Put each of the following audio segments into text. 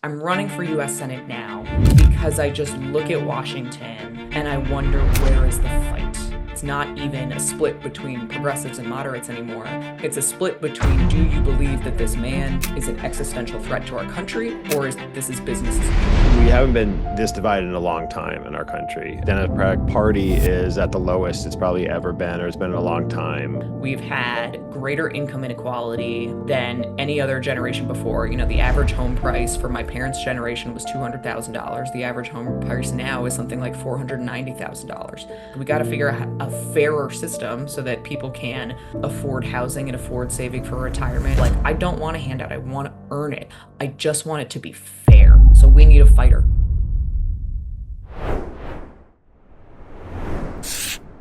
I'm running for US Senate now because I just look at Washington and I wonder, where is the fight? It's not even a split between progressives and moderates anymore. It's a split between, do you believe that this man is an existential threat to our country, or is this is business as usual? We haven't been this divided in a long time in our country. The Democratic Party is at the lowest it's probably ever been, or it's been in a long time. We've had greater income inequality than any other generation before. The average home price for my parents' generation was $200,000. The average home price now is something like $490,000. We got to figure out a fairer system so that people can afford housing and afford saving for retirement. Like, I don't want a handout. I want to earn it. I just want it to be fair. So we need a fighter.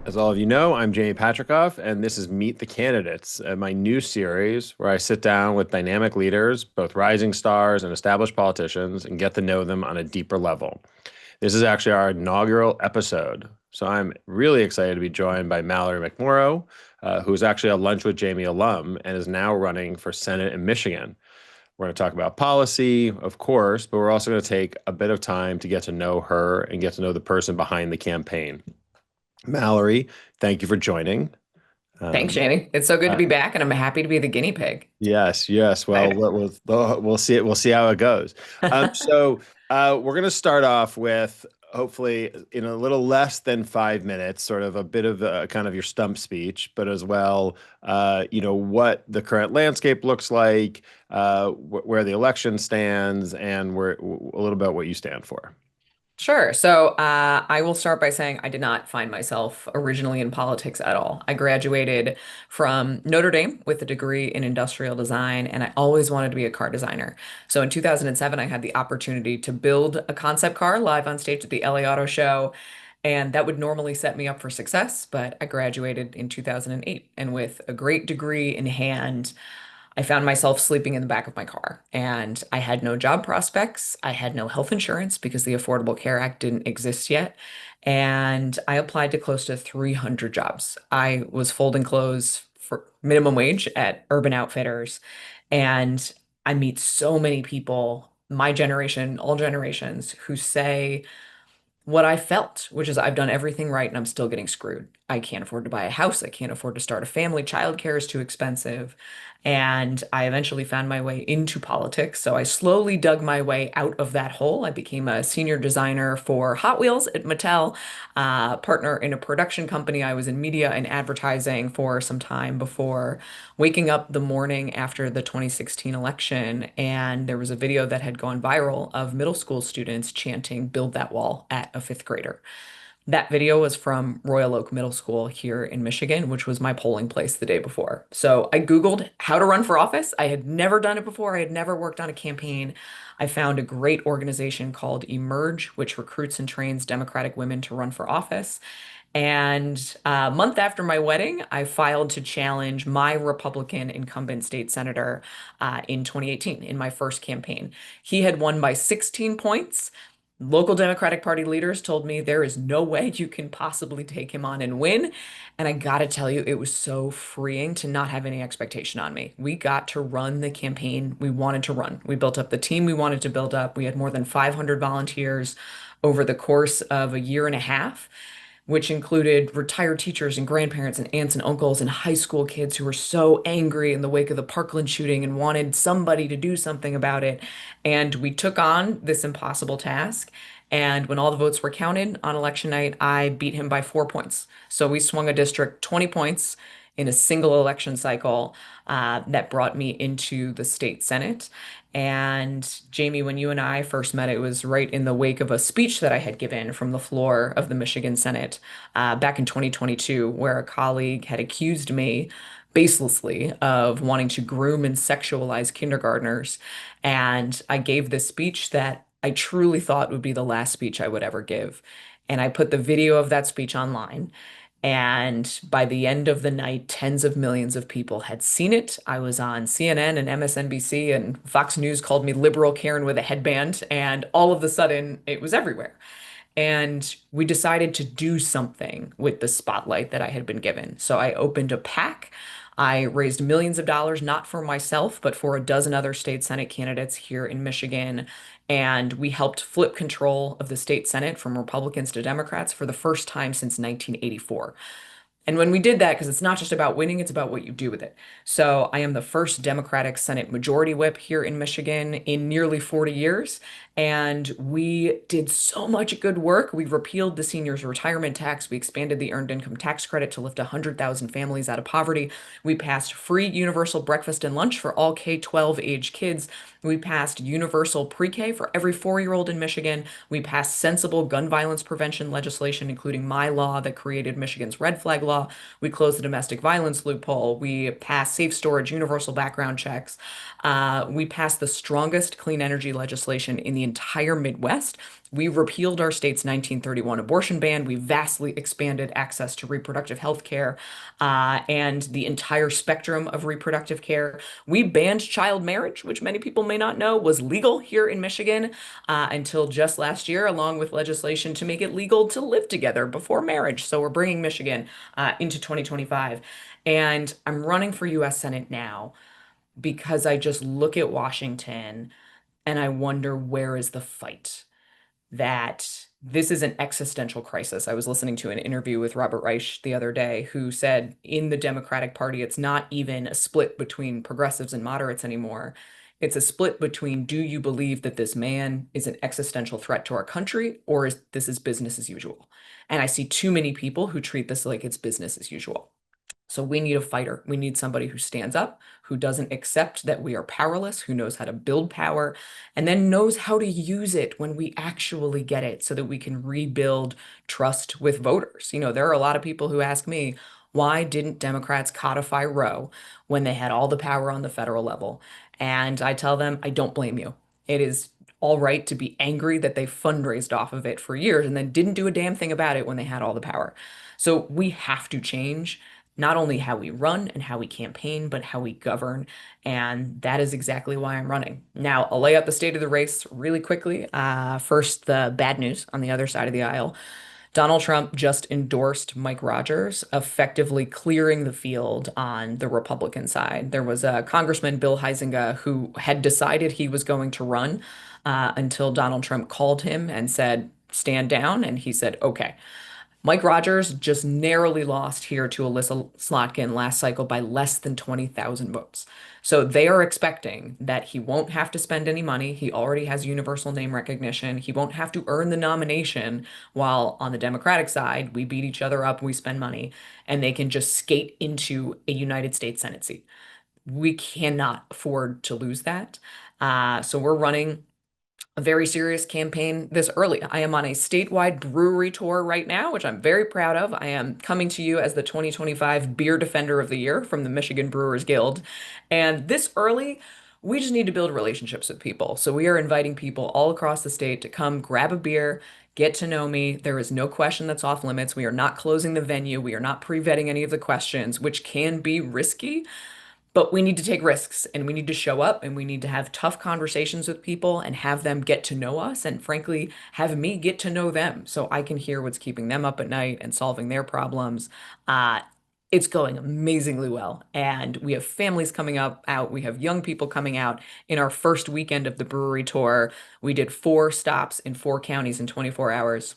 As all of you know, I'm Jamie Patrikoff, and this is Meet the Candidates, my new series where I sit down with dynamic leaders, both rising stars and established politicians, and get to know them on a deeper level. This is actually our inaugural episode, so I'm really excited to be joined by Mallory McMorrow, who's actually a Lunch with Jamie alum and is now running for Senate in Michigan. We're going to talk about policy, of course, but we're also going to take a bit of time to get to know her and get to know the person behind the campaign. Mallory, thank you for joining. Thanks, Jamie. It's so good to Uh, be back, and I'm happy to be the guinea pig. yes, yes. Well, Excited. we'll see it. We'll see how it goes. We're going to start off with hopefully in a little less than 5 minutes, sort of a bit of kind of your stump speech, but as well, what the current landscape looks like, where the election stands, and where a little bit what you stand for. Sure. So I will start by saying I did not find myself originally in politics at all. I graduated from Notre Dame with a degree in industrial design, and I always wanted to be a car designer. So in 2007, I had the opportunity to build a concept car live on stage at the LA Auto Show. And that would normally set me up for success, but I graduated in 2008. And with a great degree in hand, I found myself sleeping in the back of my car, and I had no job prospects. I had no health insurance because the Affordable Care Act didn't exist yet. And I applied to close to 300 jobs. I was folding clothes for minimum wage at Urban Outfitters. And I meet so many people, my generation, all generations, who say, what I felt, which is I've done everything right and I'm still getting screwed. I can't afford to buy a house. I can't afford to start a family. Childcare is too expensive. And I eventually found my way into politics. So I slowly dug my way out of that hole. I became a senior designer for Hot Wheels at Mattel, partner in a production company. I was in media and advertising for some time before waking up the morning after the 2016 election. And there was a video that had gone viral of middle school students chanting, "Build that wall," at a fifth grader. That video was from Royal Oak Middle School here in Michigan, which was my polling place the day before. So I Googled how to run for office. I had never done it before. I had never worked on a campaign. I found a great organization called Emerge, which recruits and trains Democratic women to run for office. And a month after my wedding, I filed to challenge my Republican incumbent state senator in 2018 in my first campaign. He had won by 16 points. Local Democratic Party leaders told me there is no way you can possibly take him on and win. And I gotta tell you, it was so freeing to not have any expectation on me. We got to run the campaign we wanted to run. We built up the team we wanted to build up. We had more than 500 volunteers over the course of a year and a half, which included retired teachers and grandparents and aunts and uncles and high school kids who were so angry in the wake of the Parkland shooting and wanted somebody to do something about it. And we took on this impossible task. And when all the votes were counted on election night, I beat him by 4 points. So we swung a district 20 points in a single election cycle that brought me into the state Senate. And Jamie, when you and I first met, it was right in the wake of a speech that I had given from the floor of the Michigan Senate back in 2022, where a colleague had accused me baselessly of wanting to groom and sexualize kindergartners. And I gave this speech that I truly thought would be the last speech I would ever give. And I put the video of that speech online. And by the end of the night, tens of millions of people had seen it. I was on CNN and MSNBC, and Fox News called me liberal Karen with a headband. And all of a sudden, it was everywhere. And we decided to do something with the spotlight that I had been given. So I opened a PAC. I raised millions of dollars, not for myself, but for a dozen other state Senate candidates here in Michigan. And we helped flip control of the state Senate from Republicans to Democrats for the first time since 1984. And when we did that, because it's not just about winning, it's about what you do with it. So I am the first Democratic Senate Majority Whip here in Michigan in nearly 40 years. And we did so much good work. We repealed the seniors' retirement tax. We expanded the earned income tax credit to lift 100,000 families out of poverty. We passed free universal breakfast and lunch for all K-12 age kids. We passed universal pre-K for every 4-year-old in Michigan. We passed sensible gun violence prevention legislation, including my law that created Michigan's red flag law. We closed the domestic violence loophole. We passed safe storage, universal background checks. We passed the strongest clean energy legislation in the entire Midwest. We repealed our state's 1931 abortion ban. We vastly expanded access to reproductive health care and the entire spectrum of reproductive care. We banned child marriage, which many people may not know was legal here in Michigan until just last year, along with legislation to make it legal to live together before marriage. So we're bringing Michigan into 2025. And I'm running for US Senate now because I just look at Washington and I wonder, where is the fight? That this is an existential crisis. I was listening to an interview with Robert Reich the other day, who said in the Democratic Party, it's not even a split between progressives and moderates anymore. It's a split between, do you believe that this man is an existential threat to our country, or is this is business as usual? And I see too many people who treat this like it's business as usual. So we need a fighter. We need somebody who stands up, who doesn't accept that we are powerless, who knows how to build power, and then knows how to use it when we actually get it so that we can rebuild trust with voters. There are a lot of people who ask me, why didn't Democrats codify Roe when they had all the power on the federal level? And I tell them, I don't blame you. It is all right to be angry that they fundraised off of it for years and then didn't do a damn thing about it when they had all the power. So we have to change not only how we run and how we campaign, but how we govern. And that is exactly why I'm running. Now, I'll lay out the state of the race really quickly. First, the bad news on the other side of the aisle. Donald Trump just endorsed Mike Rogers, effectively clearing the field on the Republican side. There was a Congressman, Bill Huizenga, who had decided he was going to run until Donald Trump called him and said, stand down. And he said, okay. Mike Rogers just narrowly lost here to Alyssa Slotkin last cycle by less than 20,000 votes. So they are expecting that he won't have to spend any money. He already has universal name recognition. He won't have to earn the nomination, while on the Democratic side, we beat each other up, we spend money, and they can just skate into a United States Senate seat. We cannot afford to lose that. So we're running a very serious campaign this early. I am on a statewide brewery tour right now, which I'm very proud of. I am coming to you as the 2025 Beer Defender of the Year from the Michigan Brewers Guild. And this early, we just need to build relationships with people. So we are inviting people all across the state to come grab a beer, get to know me. There is no question that's off limits. We are not closing the venue. We are not pre-vetting any of the questions, which can be risky. But we need to take risks and we need to show up and we need to have tough conversations with people and have them get to know us and frankly have me get to know them so I can hear what's keeping them up at night and solving their problems. Uh, it's going amazingly well. And we have families coming up out. We have young people coming out. In our first weekend of the brewery tour, we did 4 stops in 4 counties in 24 hours.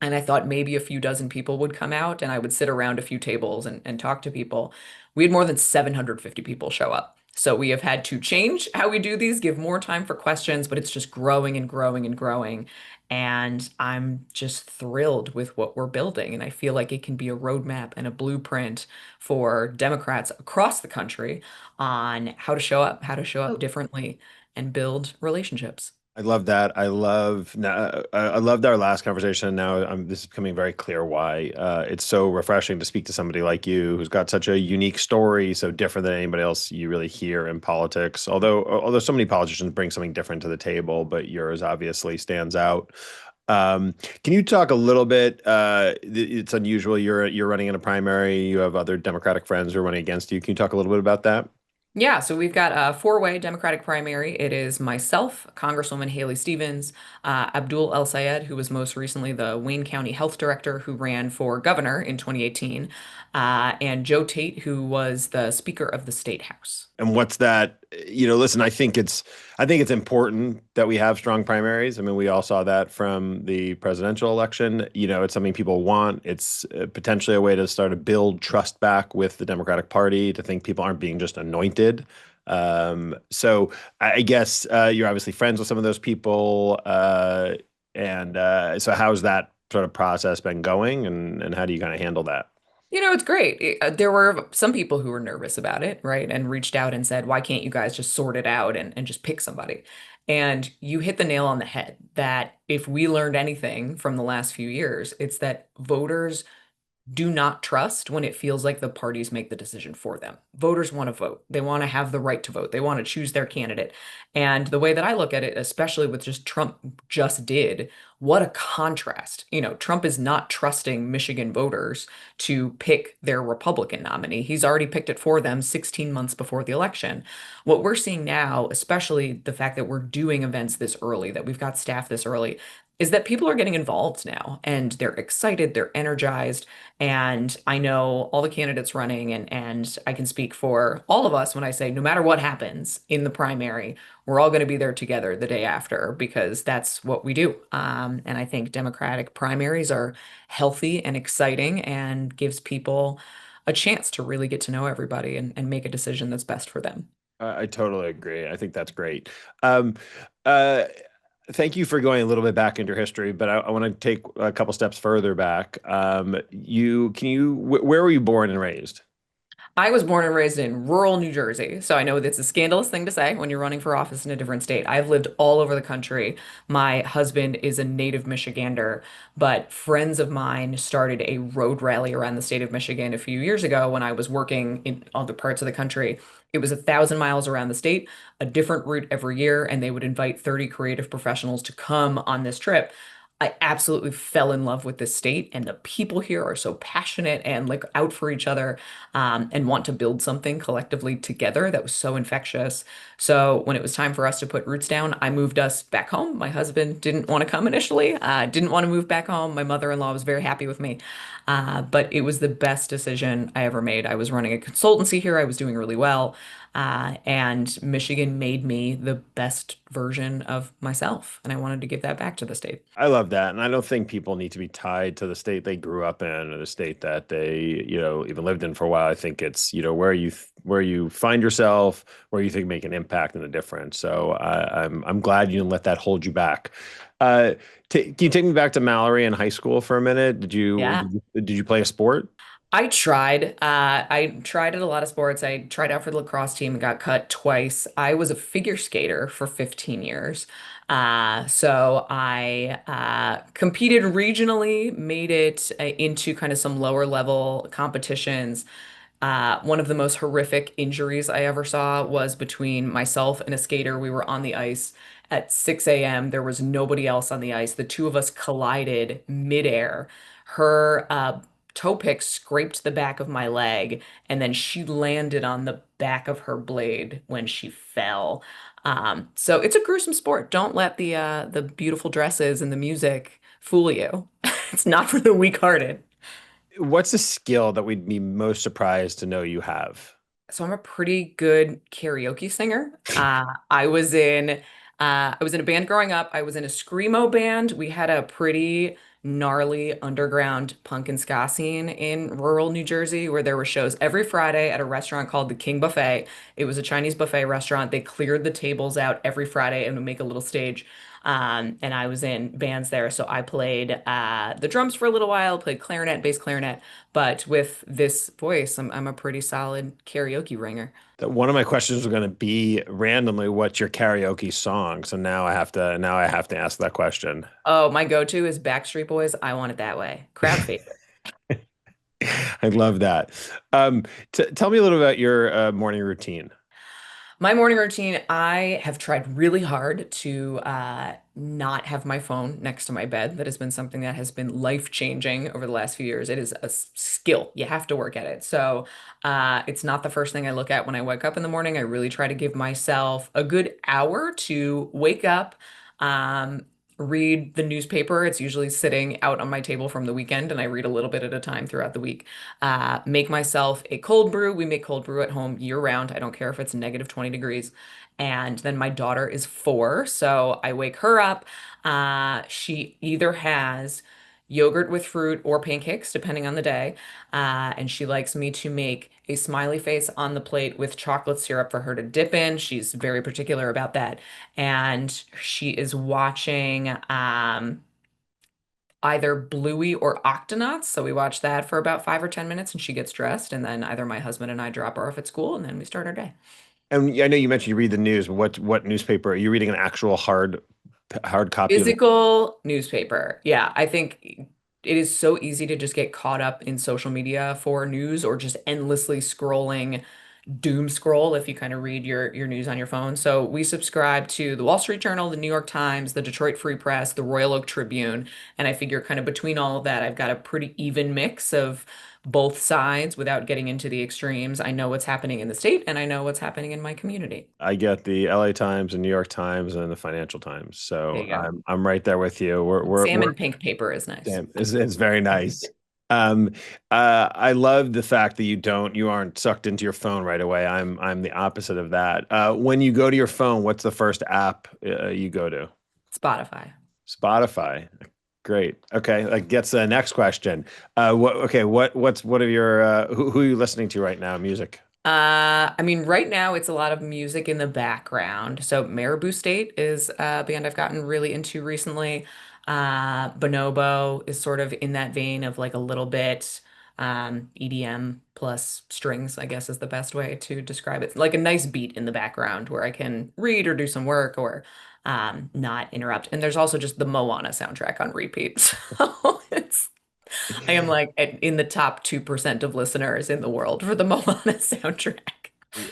And I thought maybe a few dozen people would come out and I would sit around a few tables and talk to people. We had more than 750 people show up. So we have had to change how we do these, give more time for questions, but it's just growing and growing and growing. And I'm just thrilled with what we're building. And I feel like it can be a roadmap and a blueprint for Democrats across the country on how to show up Oh, differently and build relationships. I love that. I loved our last conversation. Now this is becoming very clear why it's so refreshing to speak to somebody like you who's got such a unique story, so different than anybody else you really hear in politics. Although so many politicians bring something different to the table, but yours obviously stands out. Can you talk a little bit? It's unusual. You're running in a primary. You have other Democratic friends who are running against you. Can you talk a little bit about that? Yeah, so we've got a four-way Democratic primary. It is myself, Congresswoman Haley Stevens, Abdul El Sayed, who was most recently the Wayne County Health Director who ran for governor in 2018, and Joe Tate, who was the Speaker of the State House. And what's that? Listen, I think it's important that we have strong primaries. I mean, we all saw that from the presidential election. It's something people want. It's potentially a way to start to build trust back with the Democratic Party, to think people aren't being just anointed. So I guess you're obviously friends with some of those people. And so how's that sort of process been going, and how do you kind of handle that? It's great. There were some people who were nervous about it, right? And reached out and said, why can't you guys just sort it out and just pick somebody? And you hit the nail on the head that if we learned anything from the last few years, it's that voters do not trust when it feels like the parties make the decision for them. Voters want to vote. They want to have the right to vote. They want to choose their candidate. And the way that I look at it, especially with just Trump just did, what a contrast. Trump is not trusting Michigan voters to pick their Republican nominee. He's already picked it for them 16 months before the election. What we're seeing now, especially the fact that we're doing events this early, that we've got staff this early, is that people are getting involved now and they're excited, they're energized. And I know all the candidates running, and I can speak for all of us when I say no matter what happens in the primary, we're all going to be there together the day after because that's what we do. And I think Democratic primaries are healthy and exciting and gives people a chance to really get to know everybody and make a decision that's best for them. I totally agree. I think that's great. Um, uh, Thank you for going a little bit back into history, but I want to take a couple steps further back. Where were you born and raised? I was born and raised in rural New Jersey, so I know that's a scandalous thing to say when you're running for office in a different state. I've lived all over the country. My husband is a native Michigander, but friends of mine started a road rally around the state of Michigan a few years ago when I was working in other parts of the country. It was 1,000 miles around the state, a different route every year, and they would invite 30 creative professionals to come on this trip. I absolutely fell in love with this state, and the people here are so passionate and like out for each other, and want to build something collectively together that was so infectious. So when it was time for us to put roots down, I moved us back home. My husband didn't want to come initially, didn't want to move back home. My mother-in-law was very happy with me, but it was the best decision I ever made. I was running a consultancy here. I was doing really well. And Michigan made me the best version of myself, and I wanted to give that back to the state. I love that, and I don't think people need to be tied to the state they grew up in or the state that they, even lived in for a while. I think it's, where you find yourself, where you think make an impact and a difference. So I'm glad you didn't let that hold you back. Uh, can you take me back to Mallory in high school for a minute? Did you Yeah. did you, did you play a sport? I tried. I tried at a lot of sports. I tried out for the lacrosse team and got cut twice. I was a figure skater for 15 years. So I competed regionally, made it into kind of some lower level competitions. One of the most horrific injuries I ever saw was between myself and a skater. We were on the ice at 6 a.m. There was nobody else on the ice. The two of us collided midair. Her toe pick scraped the back of my leg, and then she landed on the back of her blade when she fell. So it's a gruesome sport. Don't let the beautiful dresses and the music fool you. It's not for the weak-hearted. What's a skill that we'd be most surprised to know you have? So I'm a pretty good karaoke singer. I was in a band growing up. I was in a screamo band. We had a pretty gnarly underground punk and ska scene in rural New Jersey where there were shows every Friday at a restaurant called the King Buffet. It was a Chinese buffet restaurant. They cleared the tables out every Friday and would make a little stage. And I was in bands there. So I played the drums for a little while, played clarinet, bass clarinet. But with this voice, I'm a pretty solid karaoke ringer. That one of my questions was going to be randomly, what's your karaoke song? So now I have to ask that question. Oh, my go-to is Backstreet Boys, I Want It That Way. Crowd favorite. I love that. T Tell me a little about your morning routine. My morning routine, I have tried really hard to not have my phone next to my bed. That has been something that has been life-changing over the last few years. It is a skill. You have to work at it. So it's not the first thing I look at when I wake up in the morning. I really try to give myself a good hour to wake up, um, read the newspaper. It's usually sitting out on my table from the weekend, and I read a little bit at a time throughout the week. Make myself a cold brew. We make cold brew at home year round. I don't care if it's negative 20 degrees. And then my daughter is 4, so I wake her up. She either has yogurt with fruit or pancakes, depending on the day. And she likes me to make a smiley face on the plate with chocolate syrup for her to dip in. She's very particular about that. And she is watching either Bluey or Octonauts. So we watch that for about 5 or 10 minutes and she gets dressed. And then either my husband and I drop her off at school and then we start our day. And I know you mentioned you read the news, but what newspaper? Are you reading an actual hard copy of the Physical newspaper. Yeah, I think it is so easy to just get caught up in social media for news or just endlessly scrolling doom scroll if you kind of read your news on your phone. So we subscribe to the Wall Street Journal, the New York Times, the Detroit Free Press, the Royal Oak Tribune, and I figure kind of between all of that, I've got a pretty even mix of both sides without getting into the extremes. I know what's happening in the state and I know what's happening in my community. I get the LA Times and New York Times and the Financial Times. There So you go. I'm right there with you. We're Salmon pink paper is nice. damn, it's very nice. Um, I love the fact that you aren't sucked into your phone right away. I'm the opposite of that. When you go to your phone, what's the first app you go to? Spotify. Spotify. Great. Okay, that gets the next question. What are your who are you listening to right now? Music. I mean, right now it's a lot of music in the background. So Marabou State is a band I've gotten really into recently. Bonobo is sort of in that vein of like a little bit EDM plus strings, I guess is the best way to describe it. Like a nice beat in the background where I can read or do some work or not interrupt. And there's also just the Moana soundtrack on repeat. So I am like in the top 2% of listeners in the world for the Moana soundtrack.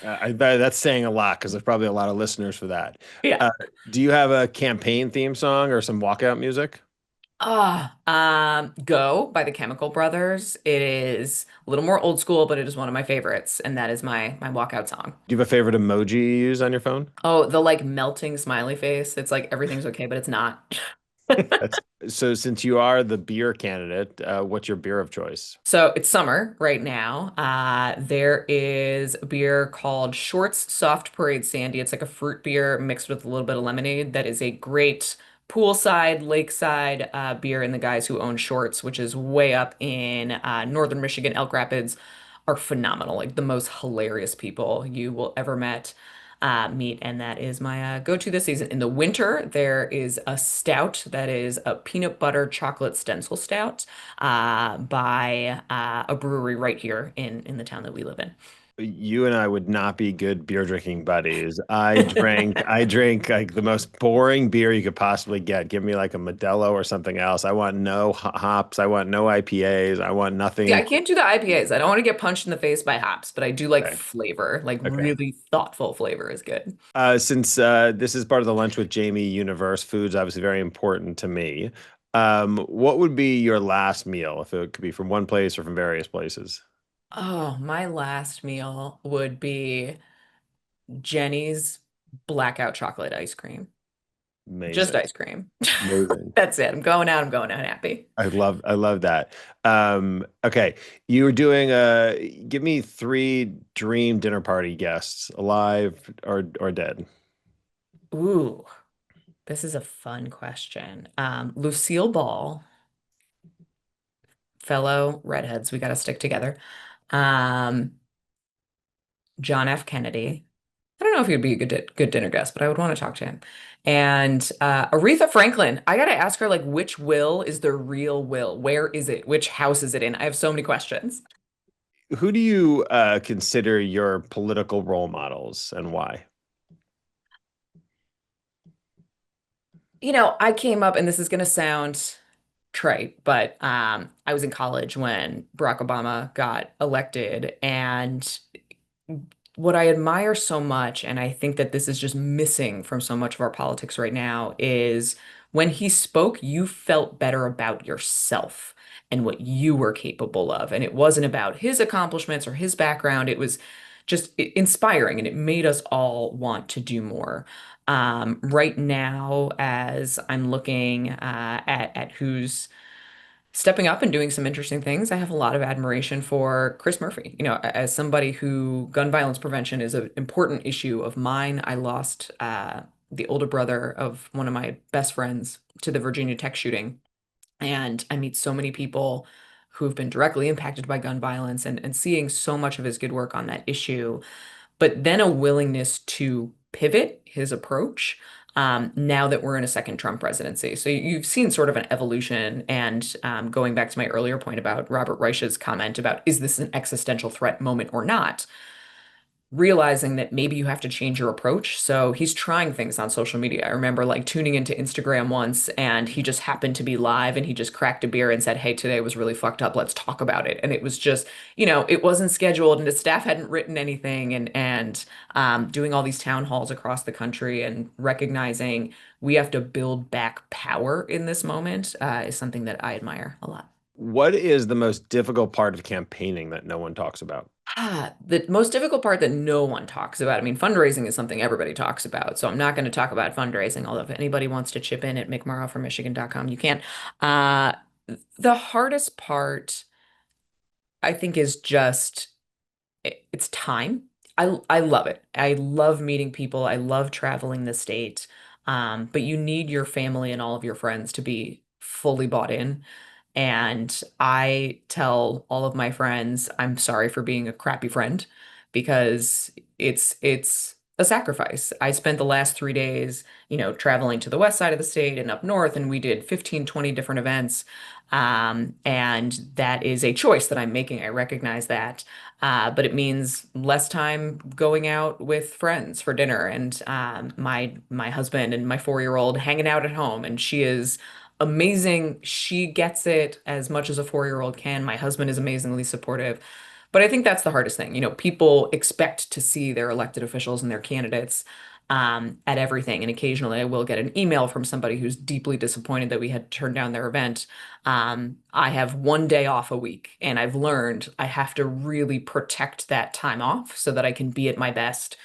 I bet that's saying a lot because there's probably a lot of listeners for that. Yeah. Uh, do you have a campaign theme song or some walkout music? Go by the Chemical Brothers. It is a little more old school, but it is one of my favorites, and that is my walkout song. Do you have a favorite emoji you use on your phone? Oh, the like melting smiley face. It's like everything's okay, but it's not. That's so since you are the beer candidate, what's your beer of choice? So it's summer right now. There is a beer called Shorts Soft Parade Sandy. It's like a fruit beer mixed with a little bit of lemonade. That is a great poolside, lakeside beer. And the guys who own Shorts, which is way up in northern Michigan, Elk Rapids, are phenomenal. Like the most hilarious people you will ever meet, and that is my go-to this season. In the winter, there is a stout that is a peanut butter chocolate stencil stout by a brewery right here in the town that we live in. You and I would not be good beer drinking buddies. I drink like the most boring beer you could possibly get. Give me like a Modelo or something else. I want no hops. I want no IPAs. I want See, I nothing. can't do the IPAs. I don't want to get punched in the face by hops, but I do like Okay. flavor. Like Okay. really thoughtful flavor is good. Since this is part of the Lunch with Jamie universe, food's obviously very important to me. What would be your last meal if it could be from one place or from various places? Oh, my last meal would be Jenny's blackout chocolate ice cream. Just Amazing. ice cream. Amazing. That's it. I'm going out happy. I love that. Okay, you were doing give me three dream dinner party guests, alive or dead. Ooh, this is a fun question. Lucille Ball, fellow redheads, we got to stick together. Um, John F. Kennedy. I don't know if he'd be a good dinner guest, but I would want to talk to him. And Aretha Franklin. I got to ask her like which will is the real will? Where is it? Which house is it in? I have so many questions. Who do you consider your political role models and why? I came up, and this is going to sound trite, but I was in college when Barack Obama got elected, and what I admire so much, and I think that this is just missing from so much of our politics right now, is when he spoke, you felt better about yourself and what you were capable of. And it wasn't about his accomplishments or his background. It was just inspiring and it made us all want to do more. Right now, as I'm looking at who's stepping up and doing some interesting things. I have a lot of admiration for Chris Murphy. As somebody who gun violence prevention is an important issue of mine. I lost the older brother of one of my best friends to the Virginia Tech shooting. And I meet so many people who have been directly impacted by gun violence and seeing so much of his good work on that issue, but then a willingness to pivot his approach now that we're in a second Trump presidency. So you've seen sort of an evolution. And going back to my earlier point about Robert Reich's comment about is this an existential threat moment or not? Realizing that maybe you have to change your approach. So he's trying things on social media. I remember like tuning into Instagram once and he just happened to be live and he just cracked a beer and said, "Hey, today was really fucked up. Let's talk about it." And it was just, it wasn't scheduled and the staff hadn't written anything and doing all these town halls across the country and recognizing we have to build back power in this moment is something that I admire a lot. What is the most difficult part of campaigning that no one talks about? The most difficult part that no one talks about, I mean, fundraising is something everybody talks about. So I'm not going to talk about fundraising, although if anybody wants to chip in at mcmorrowformichigan.com, you can. Uh, the hardest part, I think, is just it's time. I love it. I love meeting people. I love traveling the state. But you need your family and all of your friends to be fully bought in. And I tell all of my friends, I'm sorry for being a crappy friend because it's a sacrifice. I spent the last 3 days, traveling to the west side of the state and up north, and we did 15, 20 different events. And that is a choice that I'm making. I recognize that. But it means less time going out with friends for dinner and my husband and my 4-year-old hanging out at home. And she is amazing. She gets it as much as a 4-year-old can. My husband is amazingly supportive. But I think that's the hardest thing. People expect to see their elected officials and their candidates at everything. And occasionally I will get an email from somebody who's deeply disappointed that we had to turn down their event. I have one day off a week, and I've learned I have to really protect that time off so that I can be at my best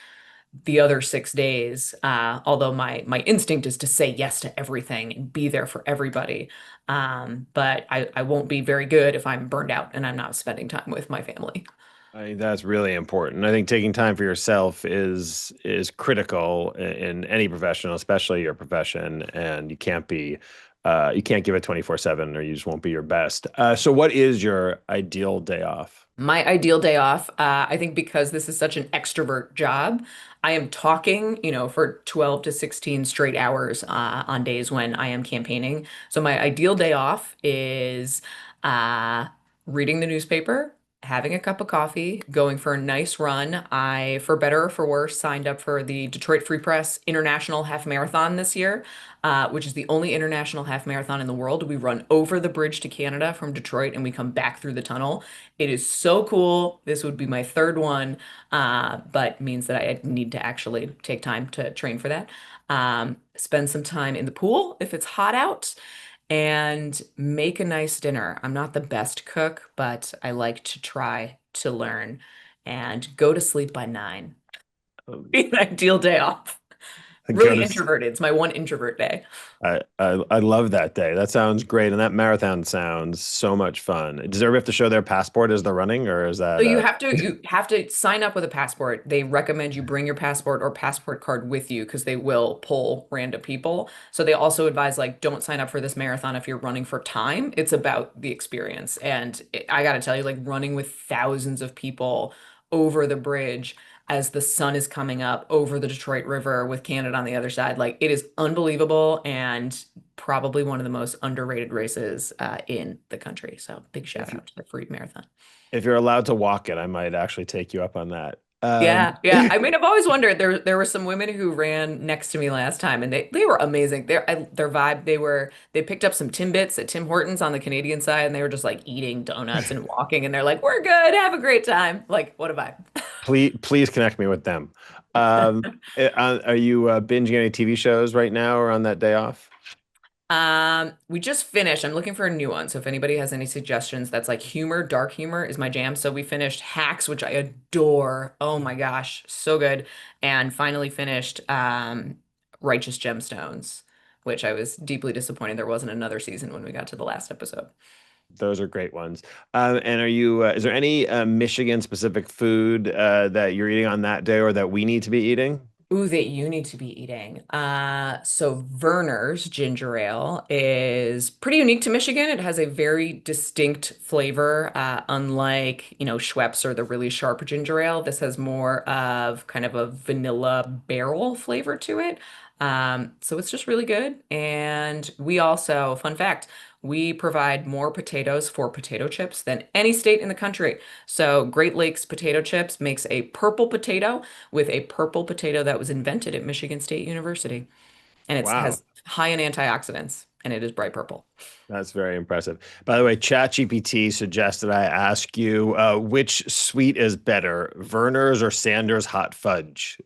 the other 6 days. Although my instinct is to say yes to everything and be there for everybody. But I won't be very good if I'm burned out and I'm not spending time with my family. I think that's really important. I think taking time for yourself is critical in any profession, especially your profession, and you can't give it 24/7 or you just won't be your best. So what is your ideal day off? My ideal day off, I think because this is such an extrovert job, I am talking, for 12 to 16 straight hours on days when I am campaigning. So my ideal day off is uh, reading the newspaper, having a cup of coffee, going for a nice run. I, for better or for worse, signed up for the Detroit Free Press International Half Marathon this year, which is the only international half marathon in the world. We run over the bridge to Canada from Detroit and we come back through the tunnel. It is so cool. This would be my third one, but means that I need to actually take time to train for that. Spend some time in the pool if it's hot out, and make a nice dinner. I'm not the best cook, but I like to try to learn and go to sleep by 9. Um, Be an ideal day off. Go Really to introverted. It's my one introvert day. I love that day. That sounds great, and that marathon sounds so much fun. Does everybody have to show their passport as they're running, or is So that you have to sign up with a passport. They recommend you bring your passport or passport card with you because they will pull random people. So they also advise like don't sign up for this marathon if you're running for time. It's about the experience. And I got to tell you, like running with thousands of people over the bridge as the sun is coming up over the Detroit River with Canada on the other side, like it is unbelievable and probably one of the most underrated races in the country. So big if shout you out to the Free Marathon. if you're allowed to walk it, I might actually take you up on that. Yeah, yeah. I mean, I've always wondered. There were some women who ran next to me last time, and they were amazing. Their vibe. They picked up some Timbits at Tim Hortons on the Canadian side, and they were just like eating donuts and walking, and they're like, "We're good. Have a great time." Like, what a vibe. Please connect me with them. Are you binging any TV shows right now or on that day off? We just finished. I'm looking for a new one. So if anybody has any suggestions, that's like humor, dark humor is my jam. So we finished Hacks, which I adore. Oh my gosh, so good. And finally finished Righteous Gemstones, which I was deeply disappointed there wasn't another season when we got to the last episode. Those are great ones. And is there any Michigan specific food that you're eating on that day or that we need to be eating? Ooh, that you need to be eating. So Verner's ginger ale is pretty unique to Michigan. It has a very distinct flavor, unlike, Schweppes or the really sharp ginger ale. This has more of kind of a vanilla barrel flavor to it. So it's just really good. And we also, fun fact, we provide more potatoes for potato chips than any state in the country. So Great Lakes potato chips makes a purple potato with a purple potato that was invented at Michigan State University. And it Wow, has high in antioxidants and it is bright purple. that's very impressive. By the way, ChatGPT suggested I ask you which sweet is better, Verner's or Sanders hot fudge?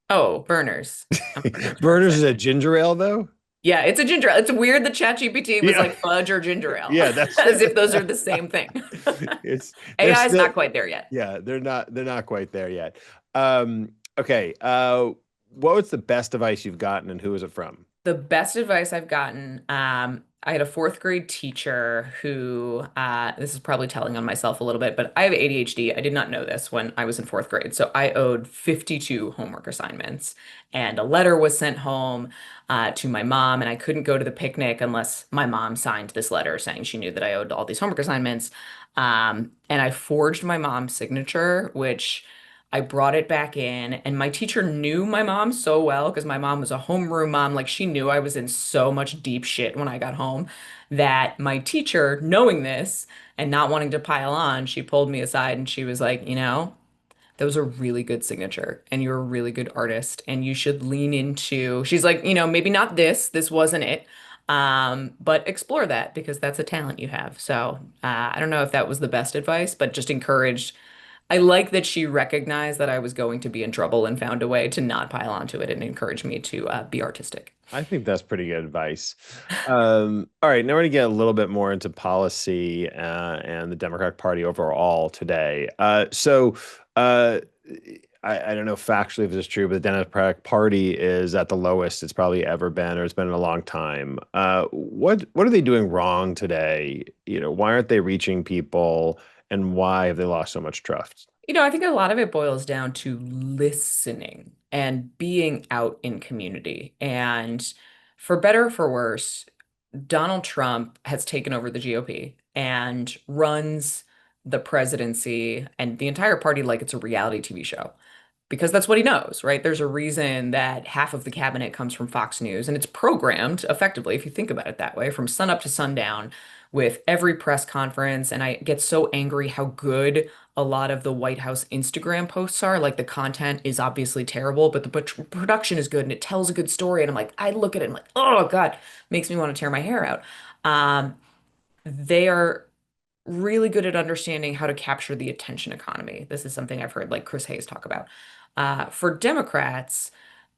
Oh, burners. I'm pretty sure it's Verner's is a Sanders. ginger ale, though. Yeah, it's a ginger ale. It's weird that ChatGPT was Yeah, like fudge or ginger ale, yeah, that's as if those are the same thing. it's they're AI is still not quite there yet. yeah, they're not quite there yet. Okay, what was the best advice you've gotten and who is it from? The best advice I've gotten, I had a fourth grade teacher who, this is probably telling on myself a little bit, but I have ADHD. I did not know this when I was in fourth grade. So I owed 52 homework assignments, and a letter was sent home, to my mom, and I couldn't go to the picnic unless my mom signed this letter saying she knew that I owed all these homework assignments. And I forged my mom's signature, which I brought it back in, and my teacher knew my mom so well because my mom was a homeroom mom. Like, she knew I was in so much deep shit when I got home that my teacher, knowing this and not wanting to pile on, she pulled me aside and she was like, that was a really good signature and you're a really good artist and you should lean into, she's like, maybe not this wasn't it. But explore that because that's a talent you have. So, I don't know if that was the best advice, but just encouraged. I like that she recognized that I was going to be in trouble and found a way to not pile onto it and encourage me to be artistic. I think that's pretty good advice. All right, now we're going to get a little bit more into policy and the Democratic Party overall today. Uh, I don't know factually if this is true, but the Democratic Party is at the lowest it's probably ever been, or it's been in a long time. What are they doing wrong today? Why aren't they reaching people, and why have they lost so much trust? I think a lot of it boils down to listening and being out in community. And for better or for worse, Donald Trump has taken over the GOP and runs the presidency and the entire party like it's a reality TV show because that's what he knows, right? There's a reason that half of the cabinet comes from Fox News, and it's programmed effectively, if you think about it that way, from sun up to sundown with every press conference. And I get so angry how good a lot of the White House Instagram posts are. Like, the content is obviously terrible, but the production is good and it tells a good story. And I'm like, I look at it, I'm like, oh God, makes me want to tear my hair out. They are really good at understanding how to capture the attention economy. This is something I've heard like Chris Hayes talk about. For Democrats,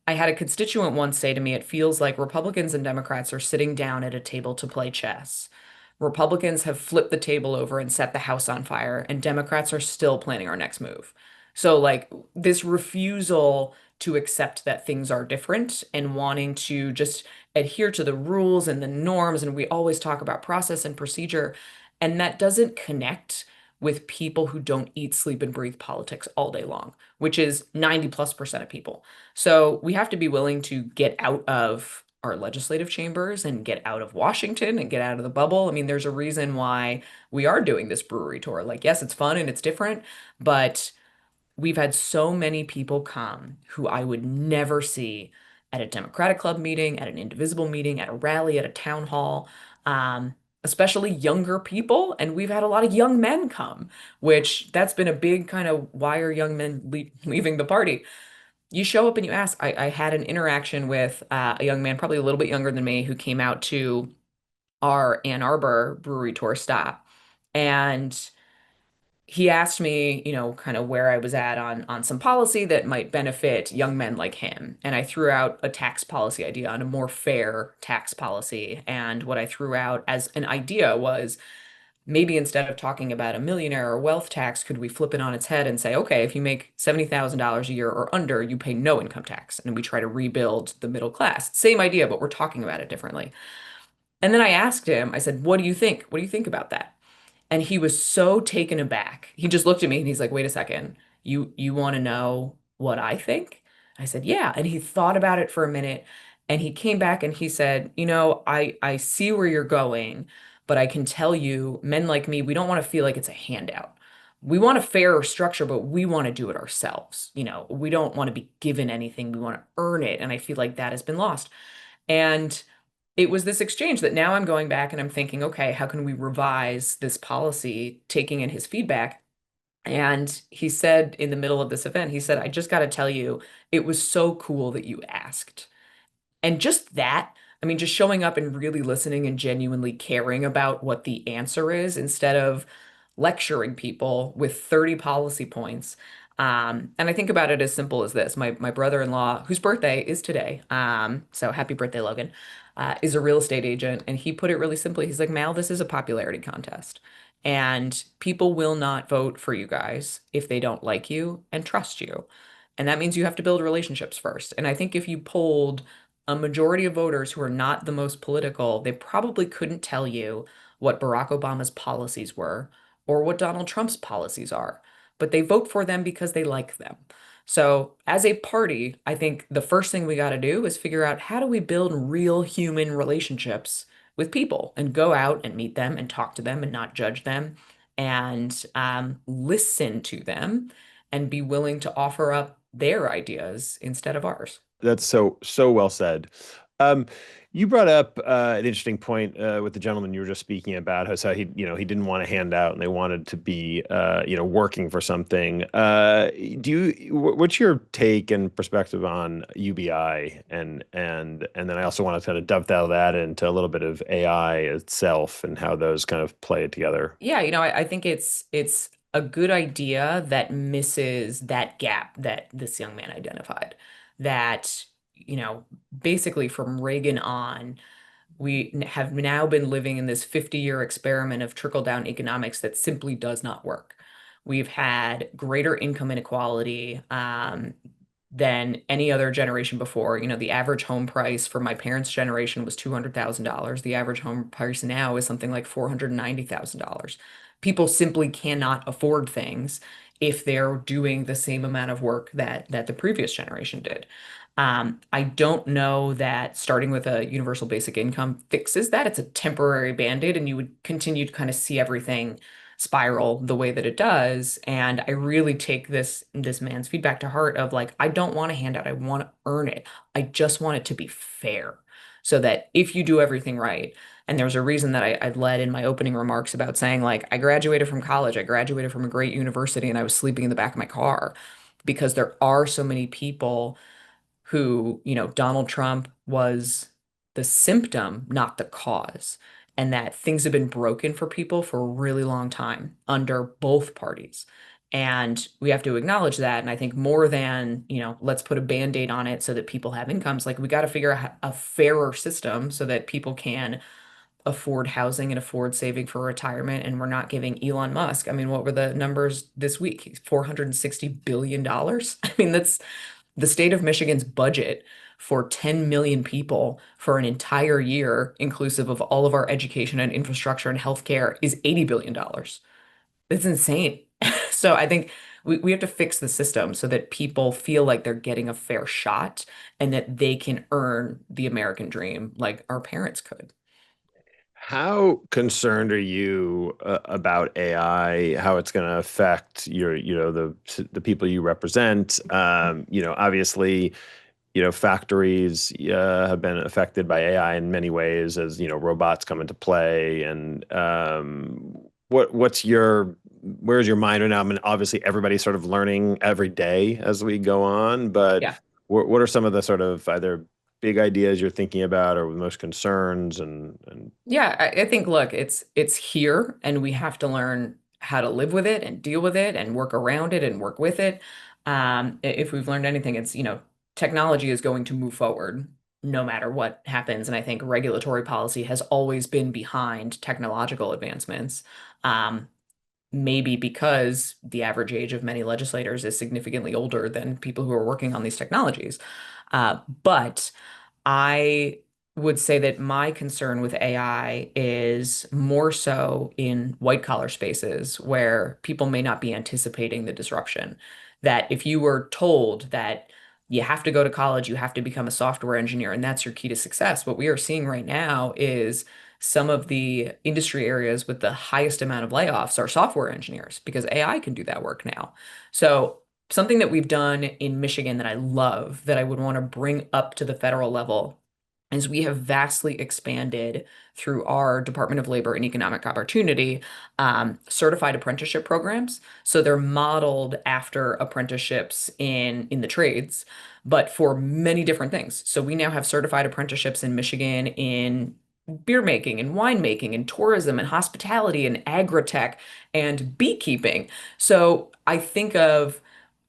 I had a constituent once say to me, it feels like Republicans and Democrats are sitting down at a table to play chess. Republicans have flipped the table over and set the house on fire, and Democrats are still planning our next move. So, like, this refusal to accept that things are different and wanting to just adhere to the rules and the norms. And we always talk about process and procedure, and that doesn't connect with people who don't eat, sleep, and breathe politics all day long, which is 90+% of people. So we have to be willing to get out of our legislative chambers and get out of Washington and get out of the bubble. I mean, there's a reason why we are doing this brewery tour. Like, yes, it's fun and it's different, but we've had so many people come who I would never see at a Democratic Club meeting, at an Indivisible meeting, at a rally, at a town hall, especially younger people. And we've had a lot of young men come, which that's been a big kind of why are young men leaving the party? You show up and you ask. I had an interaction with a young man, probably a little bit younger than me, who came out to our Ann Arbor brewery tour stop. And he asked me, kind of where I was at on some policy that might benefit young men like him. And I threw out a tax policy idea on a more fair tax policy. And what I threw out as an idea was maybe instead of talking about a millionaire or wealth tax, could we flip it on its head and say, okay, if you make $70,000 a year or under, you pay no income tax. And we try to rebuild the middle class. Same idea, but we're talking about it differently. And then I asked him, I said, what do you think? What do you think about that? And he was so taken aback. He just looked at me and he's like, "Wait a second. You want to know what I think?" I said, "Yeah." And he thought about it for a minute and he came back and he said, I see where you're going, but I can tell you, men like me, we don't want to feel like it's a handout. We want a fair structure, but we want to do it ourselves. We don't want to be given anything. We want to earn it. And I feel like that has been lost. And it was this exchange that now I'm going back and I'm thinking, okay, how can we revise this policy, taking in his feedback? And he said in the middle of this event, he said, I just got to tell you, it was so cool that you asked. And just that, I mean, just showing up and really listening and genuinely caring about what the answer is instead of lecturing people with 30 policy points. And I think about it as simple as this. My brother-in-law, whose birthday is today, so happy birthday, Logan, is a real estate agent. And he put it really simply. He's like, Mal, this is a popularity contest. And people will not vote for you guys if they don't like you and trust you. And that means you have to build relationships first. And I think if you polled a majority of voters who are not the most political, they probably couldn't tell you what Barack Obama's policies were or what Donald Trump's policies are, but they vote for them because they like them. So, as a party, I think the first thing we got to do is figure out how do we build real human relationships with people and go out and meet them and talk to them and not judge them and listen to them and be willing to offer up their ideas instead of ours. That's so well said. Um, you brought up an interesting point with the gentleman you were just speaking about, how he, he didn't want a handout and they wanted to be, working for something. What's your take and perspective on UBI, and then I also want to kind of dovetail that into a little bit of AI itself and how those kind of play together. Yeah, I think it's a good idea that misses that gap that this young man identified. That, basically from Reagan on, we have now been living in this 50-year experiment of trickle-down economics that simply does not work. We've had greater income inequality than any other generation before. The average home price for my parents' generation was $200,000. The average home price now is something like $490,000. People simply cannot afford things if they're doing the same amount of work that the previous generation did. I don't know that starting with a universal basic income fixes that. It's a temporary band-aid, and you would continue to kind of see everything spiral the way that it does. And I really take this man's feedback to heart of like, I don't want a handout. I want to earn it. I just want it to be fair. So that if you do everything right, and there's a reason that I led in my opening remarks about saying, like, I graduated from college, I graduated from a great university, and I was sleeping in the back of my car because there are so many people who, Donald Trump was the symptom, not the cause, and that things have been broken for people for a really long time under both parties. And we have to acknowledge that. And I think more than, let's put a band-aid on it so that people have incomes, like we got to figure out a fairer system so that people can afford housing and afford saving for retirement. And we're not giving Elon Musk, I mean, what were the numbers this week? $460 billion. I mean, that's the state of Michigan's budget for 10 million people for an entire year, inclusive of all of our education and infrastructure and healthcare, is $80 billion. It's insane. So I think we have to fix the system so that people feel like they're getting a fair shot and that they can earn the American dream like our parents could. How concerned are you about AI, how it's going to affect the people you represent? Obviously, factories have been affected by AI in many ways as, robots come into play. And where's your mind right now? I mean, obviously everybody's sort of learning every day as we go on, but Yeah. what are some of the sort of either big ideas you're thinking about or most concerns and Yeah, I think look, it's here and we have to learn how to live with it and deal with it and work around it and work with it. If we've learned anything, it's, technology is going to move forward no matter what happens. And I think regulatory policy has always been behind technological advancements. Um, Maybe because the average age of many legislators is significantly older than people who are working on these technologies. But I would say that my concern with AI is more so in white collar spaces where people may not be anticipating the disruption. That if you were told that you have to go to college, you have to become a software engineer, and that's your key to success, what we are seeing right now is some of the industry areas with the highest amount of layoffs are software engineers because AI can do that work now. So something that we've done in Michigan that I love, that I would want to bring up to the federal level, is we have vastly expanded through our Department of Labor and Economic Opportunity certified apprenticeship programs. So they're modeled after apprenticeships in the trades, but for many different things. So we now have certified apprenticeships in Michigan in beer making and winemaking and tourism and hospitality and agri-tech and beekeeping. So I think of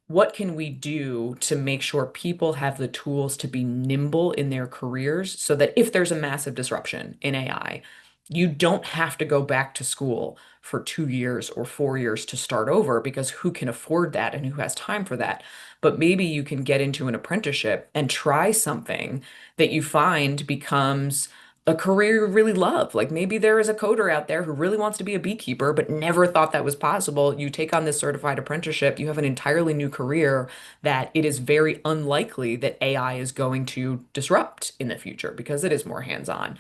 what can we do to make sure people have the tools to be nimble in their careers so that if there's a massive disruption in AI, you don't have to go back to school for 2 years or 4 years to start over because who can afford that and who has time for that? But maybe you can get into an apprenticeship and try something that you find becomes a career you really love. Like maybe there is a coder out there who really wants to be a beekeeper, but never thought that was possible. You take on this certified apprenticeship, you have an entirely new career that it is very unlikely that AI is going to disrupt in the future because it is more hands-on.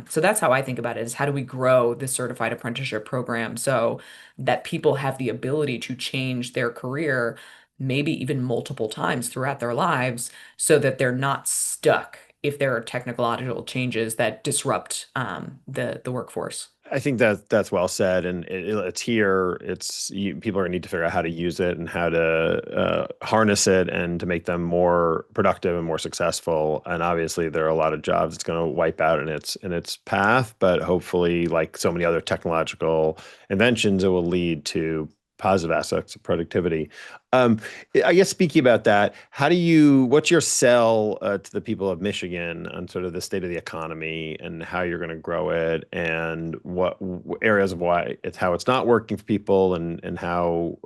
So that's how I think about it is how do we grow this certified apprenticeship program so that people have the ability to change their career maybe even multiple times throughout their lives so that they're not stuck if there are technological changes that disrupt the workforce. I think that that's well said, and it's here. People are going to need to figure out how to use it and how to harness it, and to make them more productive and more successful. And obviously, there are a lot of jobs it's going to wipe out in its path. But hopefully, like so many other technological inventions, it will lead to positive aspects of productivity. Um, I guess speaking about that, what's your sell to the people of Michigan on sort of the state of the economy and how you're going to grow it, and what areas of why how it's not working for people, and how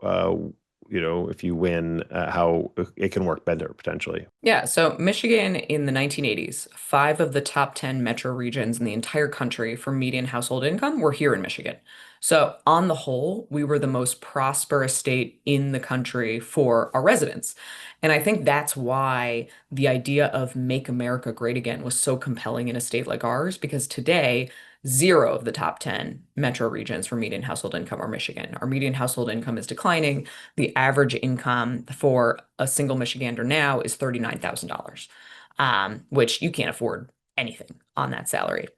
if you win, how it can work better potentially. Yeah, so Michigan in the 1980s, five of the top 10 metro regions in the entire country for median household income were here in Michigan. So, on the whole, we were the most prosperous state in the country for our residents. And I think that's why the idea of Make America Great Again was so compelling in a state like ours, because today, zero of the top 10 metro regions for median household income are Michigan. Our median household income is declining. The average income for a single Michigander now is $39,000, which you can't afford anything on that salary.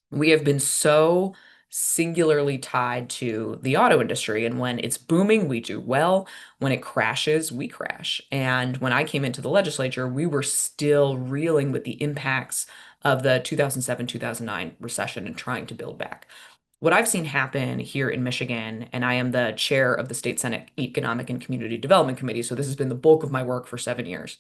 We have been so singularly tied to the auto industry. And when it's booming, we do well. When it crashes, we crash. And when I came into the legislature, we were still reeling with the impacts of the 2007, 2009 recession and trying to build back. What I've seen happen here in Michigan, and I am the chair of the State Senate Economic and Community Development Committee, so this has been the bulk of my work for 7 years,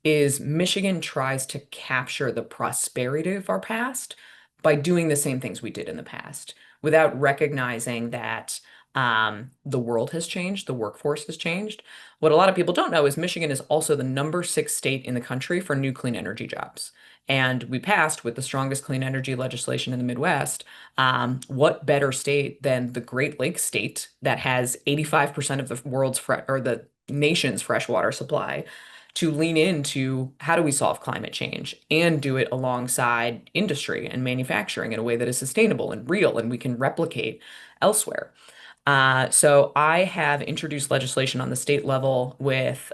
is Michigan tries to capture the prosperity of our past by doing the same things we did in the past without recognizing that the world has changed, the workforce has changed. What a lot of people don't know is Michigan is also the number 6 state in the country for new clean energy jobs. And we passed with the strongest clean energy legislation in the Midwest. What better state than the Great Lakes state that has 85% of the or the nation's freshwater supply to lean into how do we solve climate change and do it alongside industry and manufacturing in a way that is sustainable and real and we can replicate elsewhere. So I have introduced legislation on the state level with